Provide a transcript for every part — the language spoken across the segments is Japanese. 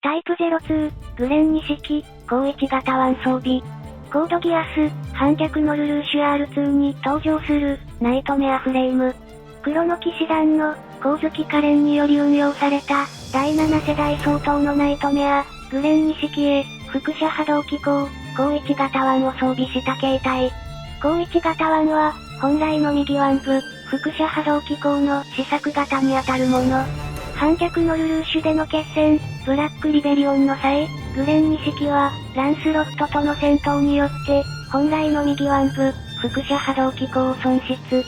タイプ02、グレン2式、高1型1装備。コードギアス、反逆のルルーシュ R2 に登場する、ナイトメアフレーム。黒の騎士団の、光月カレンにより運用された、第7世代相当のナイトメア、グレン2式へ、輻射波動機構、高1型1を装備した形態。高1型1は、本来の右腕部、輻射波動機構の試作型にあたるもの。反逆のルルーシュでの決戦、ブラックリベリオンの際、グレン2式は、ランスロットとの戦闘によって、本来の右腕部、輻射波動機構を損失。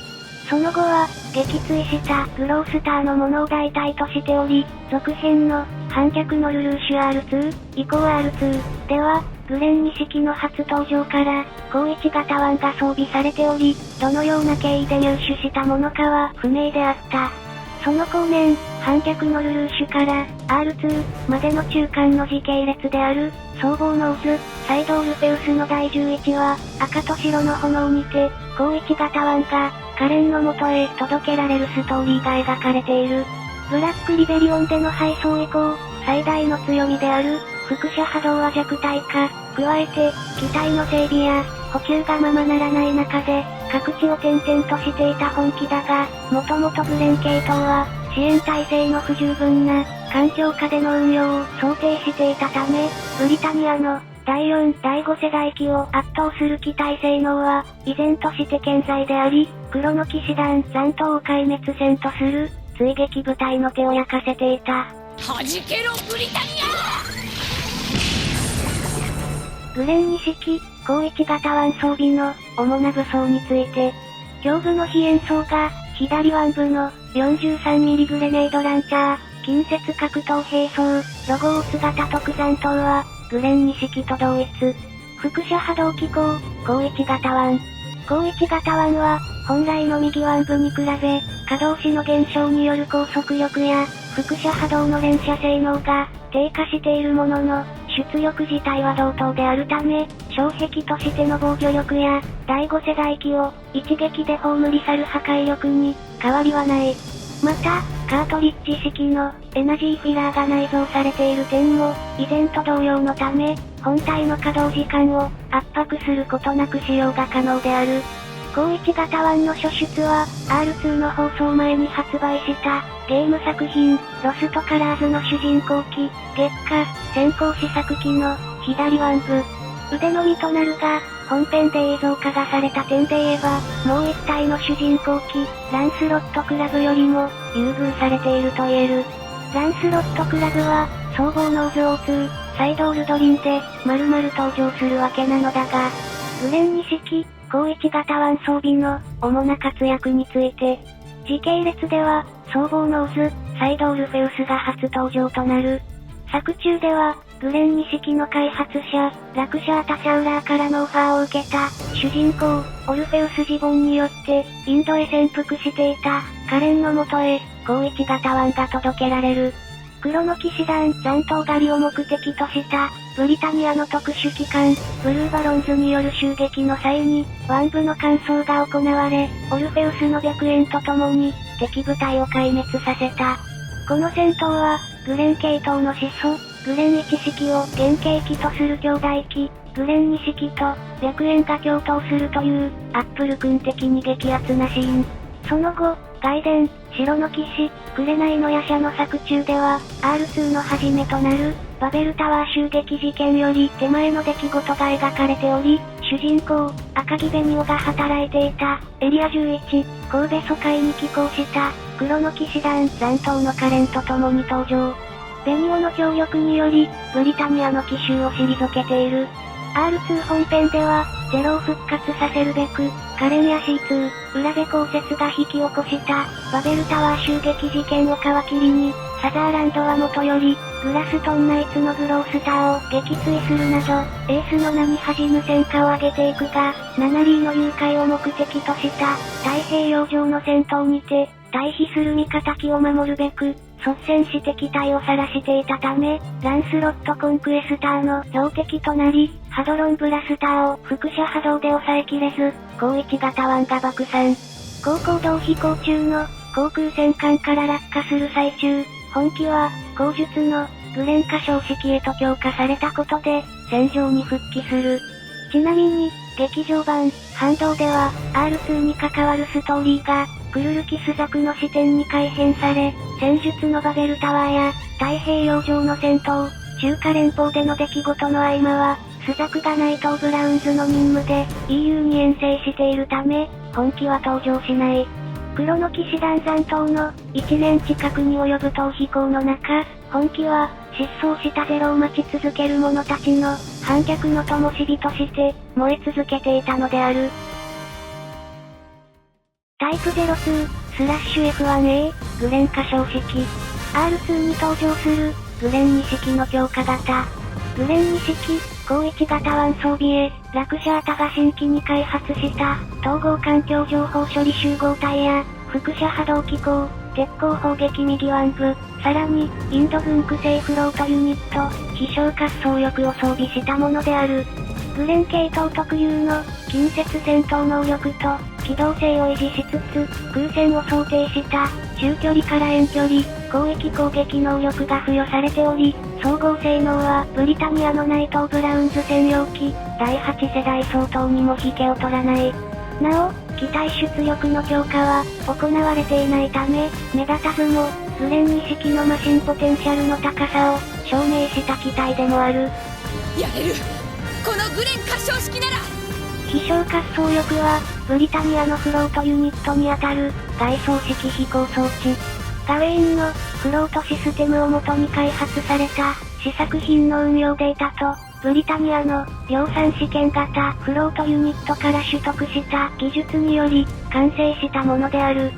その後は、撃墜したグロースターのものを代替としており、続編の、反逆のルルーシュ R2、以降 R2 では、グレン2式の初登場から、高1型1が装備されており、どのような経緯で入手したものかは不明であった。その後年、反逆のルルーシュから R2 までの中間の時系列である、総合ノーズ、サイドオルフェウスの第11話、赤と白の炎にて、高1型1が、カレンの元へ届けられるストーリーが描かれている。ブラックリベリオンでの敗走以降、最大の強みである、輻射波動は弱体化、加えて、機体の整備や、補給がままならない中で、各地を転々としていた本気だが、もともとグレン系統は、支援体制の不十分な、環境下での運用を想定していたため、ブリタニアの、第4、第5世代機を圧倒する機体性能は、依然として健在であり、黒の騎士団残党を壊滅戦とする、追撃部隊の手を焼かせていた。弾けろブリタニア！グレン2式、高1型1装備の、主な武装について、胸部の非演装が、左腕部の 43mm グレネードランチャー、近接格闘兵装、ロゴオス型特残刀は、グレン2式と同一。輻射波動機構、高1型1。高1型1は、本来の右腕部に比べ、可動子の減少による高速力や、輻射波動の連射性能が、低下しているものの、出力自体は同等であるため、障壁としての防御力や、第5世代機を、一撃で葬り去る破壊力に、変わりはない。また、カートリッジ式の、エナジーフィラーが内蔵されている点も、以前と同様のため、本体の稼働時間を、圧迫することなく使用が可能である。高1型1の初出は、R2 の放送前に発売した、ゲーム作品、ロストカラーズの主人公機、月下、先行試作機の、左腕部。腕のみとなるが、本編で映像化がされた点で言えば、もう一体の主人公機、ランスロットクラブよりも、優遇されていると言える。ランスロットクラブは、総合ノーズ O2、サイドオルドリンで、丸々登場するわけなのだが、グレン2式、高1型1装備の、主な活躍について、時系列では、総合ノーズ、サイドオルフェウスが初登場となる。作中では、グレン2式の開発者、ラクシャータ・シャウラーからのオファーを受けた、主人公、オルフェウス・ジボンによって、インドへ潜伏していた、カレンの元へ、高1型1が届けられる。黒の騎士団残党狩りを目的とした、ブリタニアの特殊機関、ブルーバロンズによる襲撃の際に、腕部の乾燥が行われ、オルフェウスの白煙とともに、敵部隊を壊滅させた。この戦闘は、グレン系統の始祖、グレン1式を原型機とする兄弟機、グレン2式と白煙が共闘するという、アップル君的に激アツなシーン。その後、外伝、白の騎士、紅の夜叉の作中では、R2 の始めとなる、バベルタワー襲撃事件より手前の出来事が描かれており、主人公、赤木ベニオが働いていた、エリア11、神戸疎開に寄港した、黒の騎士団残党のカレンと共に登場。ベニオの協力により、ブリタニアの奇襲を退けている。R2 本編では、ゼロを復活させるべく、カレンや C2、裏部降雪が引き起こした、バベルタワー襲撃事件を皮切りに、サザーランドはもとより、グラストンナイツのグロースターを撃墜するなど、エースの名に恥じぬ戦果を上げていくが、ナナリーの誘拐を目的とした、太平洋上の戦闘にて、対比する味方機を守るべく、率先して機体を晒していたため、ランスロットコンクエスターの標的となり、ハドロンブラスターを輻射波動で抑えきれず、高1型1が爆散。高高度飛行中の航空戦艦から落下する最中、本機は、後述のグレン化標式へと強化されたことで、戦場に復帰する。ちなみに、劇場版、反動では、R2 に関わるストーリーが、クルルキスザクの視点に改変され、戦術のバベルタワーや、太平洋上の戦闘、中華連邦での出来事の合間は、スザクがナイト・ブラウンズの任務で、EU に遠征しているため、本機は登場しない。黒の騎士団残党の、1年近くに及ぶ逃避行の中、本機は、失踪したゼロを待ち続ける者たちの、反逆の灯火として、燃え続けていたのである。タイプ02/F1A、グレン化標式。R2 に登場する、グレン2式の強化型。グレン2式、高1型1装備へ、ラクシャータが新規に開発した、統合環境情報処理集合体や、輻射波動機構、鉄鋼砲撃右腕部、さらに、インド軍区製フロートユニット、飛翔滑走翼を装備したものである。グレン系統特有の、近接戦闘能力と、機動性を維持しつつ、空戦を想定した、中距離から遠距離、広域攻撃能力が付与されており、総合性能はブリタニアのナイト・ブラウンズ専用機、第8世代相当にも引けを取らない。なお、機体出力の強化は行われていないため、目立たずも、グレン2式のマシンポテンシャルの高さを証明した機体でもある。やれる。このグレン化標式なら。飛翔滑走翼は、ブリタニアのフロートユニットにあたる、外装式飛行装置。ガウェインの、フロートシステムを元に開発された、試作品の運用データと、ブリタニアの、量産試験型フロートユニットから取得した技術により、完成したものである。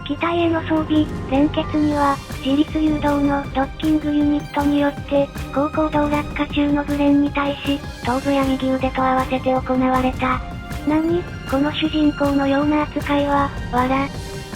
機体への装備、連結には、自立誘導のドッキングユニットによって、高高度落下中のグレンに対し、頭部や右腕と合わせて行われた。何？この主人公のような扱いは、笑。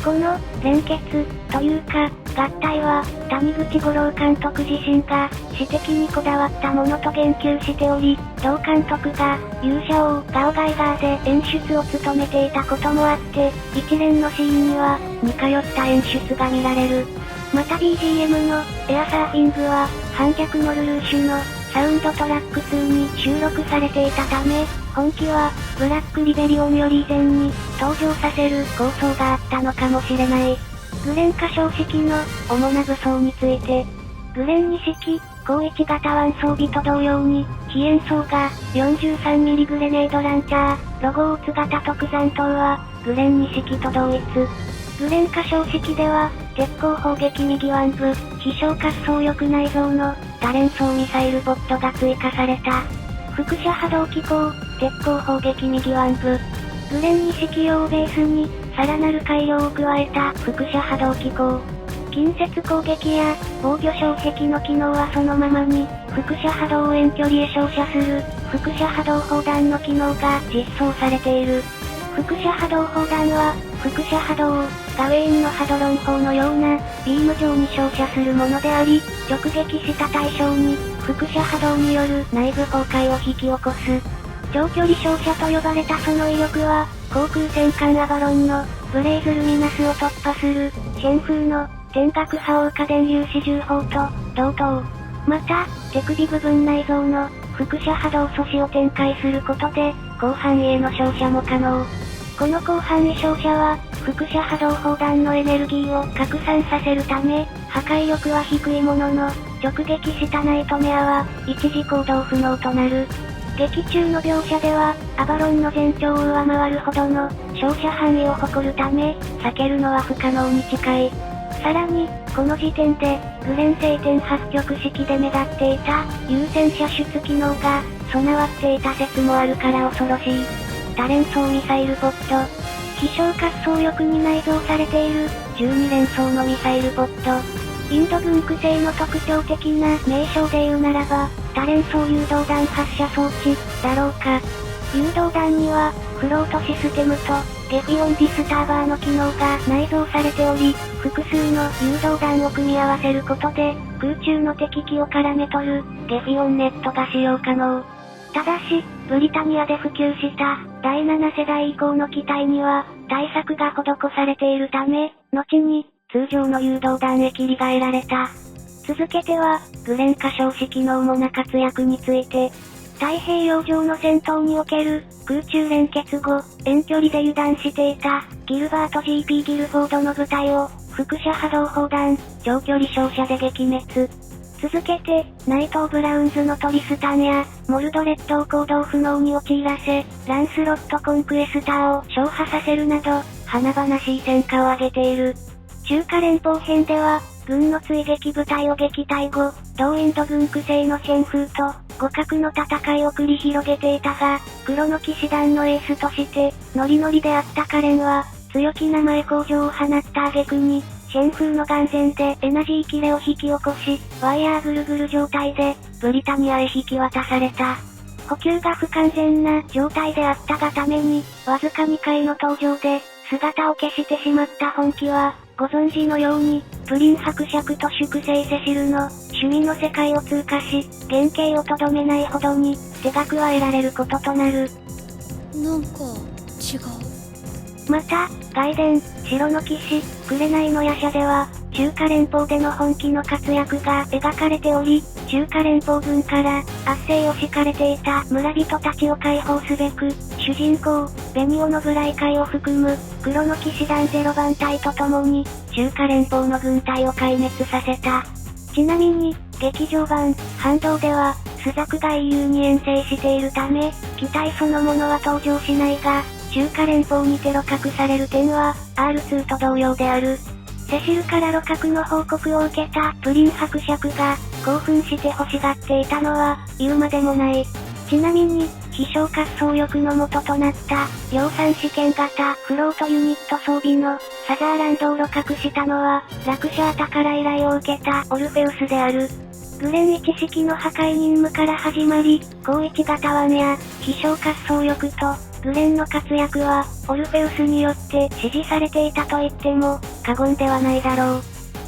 この、連結、というか、合体は、谷口五郎監督自身が、私的にこだわったものと言及しており、同監督が、勇者王ガオガイガーで演出を務めていたこともあって、一連のシーンには、似通った演出が見られる。また BGM の、エアサーフィングは、反逆のルルーシュの、サウンドトラック2に収録されていたため、本機は、ブラックリベリオンより以前に、登場させる構想があったのかもしれない。グレン化標式の、主な武装について。グレン2式、高1型1装備と同様に、非演装が、43mm グレネードランチャー、ロゴオーツ型特山灯は、グレン2式と同一。グレン化標式では、鉄鋼砲撃右腕部、飛翔滑走翼内蔵の、多連装ミサイルボットが追加された。輻射波動機構、鉄鋼砲撃右腕部。グレン2式用をベースに、さらなる改良を加えた輻射波動機構。近接攻撃や防御障壁の機能はそのままに、輻射波動を遠距離へ照射する、輻射波動砲弾の機能が実装されている。輻射波動砲弾は、輻射波動を、ガウェインのハドロン砲のような、ビーム状に照射するものであり、直撃した対象に、輻射波動による内部崩壊を引き起こす。長距離照射と呼ばれたその威力は、航空戦艦アバロンの、ブレイズルミナスを突破する、シェン風の、天角波応火電粒子銃砲と、同等。また、手首部分内蔵の、輻射波動素子を展開することで、広範囲への照射も可能。この広範囲照射は、輻射波動砲弾のエネルギーを拡散させるため、破壊力は低いものの、直撃したナイトメアは、一時行動不能となる。劇中の描写では、アバロンの全長を上回るほどの、照射範囲を誇るため、避けるのは不可能に近い。さらに、この時点で、グレン星点8極式で目立っていた、優先射出機能が、備わっていた説もあるから恐ろしい。多連装ミサイルボット。飛翔滑走翼に内蔵されている、12連装のミサイルボット。インド軍区製の特徴的な名称で言うならば、多連装誘導弾発射装置、だろうか。誘導弾には、フロートシステムと、ゲフィオンディスターバーの機能が内蔵されており、複数の誘導弾を組み合わせることで、空中の敵機を絡め取る、ゲフィオンネットが使用可能。ただし、ブリタニアで普及した、第7世代以降の機体には、対策が施されているため、後に、通常の誘導弾へ切り替えられた。続けては、グレン歌唱式の主な活躍について、太平洋上の戦闘における空中連結後、遠距離で油断していたギルバート GP ギルフォードの部隊を輻射波動砲弾、長距離照射で撃滅。続けて、ナイト・ブラウンズのトリスタンやモルドレットを行動不能に陥らせ、ランスロット・コンクエスターを消破させるなど、華々しい戦果を上げている。中華連邦編では、軍の追撃部隊を撃退後、同インド軍苦戦のシェンフーと互角の戦いを繰り広げていたが、黒の騎士団のエースとして、ノリノリであったカレンは、強気な前工場を放った挙句に、シェンフーの眼前でエナジー切れを引き起こし、ワイヤーぐるぐる状態で、ブリタニアへ引き渡された。補給が不完全な状態であったがために、わずか2回の登場で、姿を消してしまった本気は、ご存知のように、プリン伯爵と粛清セシルの趣味の世界を通過し、原型をとどめないほどに手が加えられることとなる。なんか違う。また、外伝、白の騎士、紅の夜叉では、中華連邦での本気の活躍が描かれており、中華連邦軍から圧政を敷かれていた村人たちを解放すべく、主人公、ベニオのブライ会を含む、黒の騎士団0番隊と共に、中華連邦の軍隊を壊滅させた。ちなみに、劇場版、反動では、スザクが EU に遠征しているため、機体そのものは登場しないが、中華連邦にテロ隠される点は、R2 と同様である。セシルから露獲の報告を受けたプリン伯爵が、興奮して欲しがっていたのは、言うまでもない。ちなみに、飛翔滑走力の元となった、量産試験型フロートユニット装備のサザーランドを露獲したのは、ラクシャータから依頼を受けたオルフェウスである。グレン1式の破壊任務から始まり、高1型1や、飛翔滑走力と、グレンの活躍は、オルフェウスによって支持されていたと言っても、過言ではないだろう。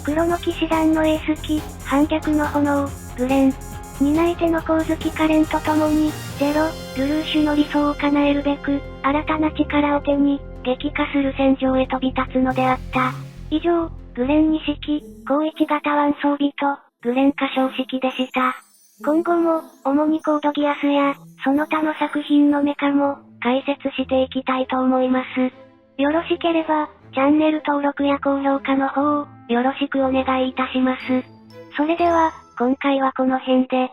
黒の騎士団のエース機、反逆の炎、グレン。担い手の光月カレンと共に、ゼロ、ルルーシュの理想を叶えるべく、新たな力を手に、激化する戦場へ飛び立つのであった。以上、グレン2式、高1型1装備と、グレン歌唱式でした。今後も、主にコードギアスや、その他の作品のメカも、解説していきたいと思います。よろしければ、チャンネル登録や高評価の方を、よろしくお願いいたします。それでは、今回はこの辺で。